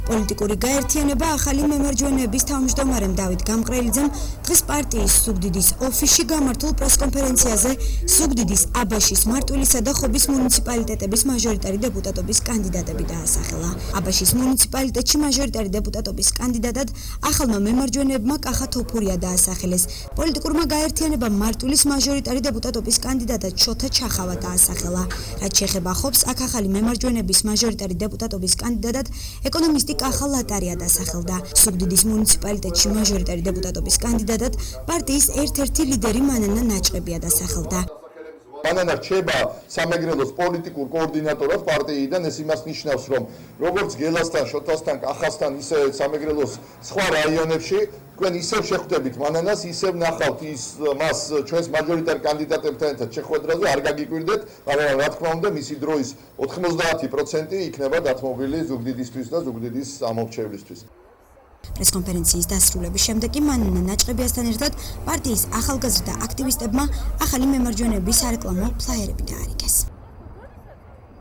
პოლიტიკური გაერთიანება ახალი მემარჯვენეების თავმჯდომარემ დავით გამყრელიძემ დღეს პარტიის ზუგდიდის ოფისში გამართულ პრესკონფერენციაზე ზუგდიდის აბაშის მარტვილისა და ხობის მუნიციპალიტეტების მაჟორიტარი დეპუტატობის კანდიდატები დაასახელა. აბაშის მუნიციპალიტეტში მაჟორიტარი დეპუტატობის კანდიდატად ახალმა მემარჯვენეებმა კახა თოფურია დაასახელეს. პოლიტიკურმა გაერთიანებამ მარტვილის მაჟორიტარი დეპუტატობის კანდიდატად შოთა ჩახავა დაასახელა. რაც შეეხება ხობს, აქ ახალი მემარჯვენეების მაჟორიტარი დეპუტატობის კანდიდატად ეკონომისტი კახა ლატარია დასახელდა. ზუგდიდის მუნიციპალიტეტში მაჟორიტარი დეპუტატობის კანდიდატად პარტიის ერთ-ერთი ლიდერი მანანა ნაჭყებია დასახელდა. მანანა რჩება სამეგრელოს პოლიტიკურ კოორდინატორად პარტიიდან, ეს იმას ნიშნავს, რომ როგორც გელასთან, შოთასთან, კახასთან, ისე სამეგრელოს სხვა რაიონებში თქვენ ისევ შეხვდებით მანანას, ისევ ნახავთ მას ჩვენს მაჟორიტარ კანდიდატებთან ერთად შეხვედრაზე, არ გაგიკვირდეთ, მაგრამ რა თქმა უნდა მისი დროის 90% იქნება დათმობილი ზუგდიდისთვის და ზუგდიდის ამორჩევლისთვის. პრესკონფერენციის დასრულების შემდეგ კი მანანა ნაჭყებიასთან ერთად პარტიის ახალგაზრდა აქტივისტებმა ახალი მემარჯვენეების სარეკლამო ფლაიერები დაარიგეს.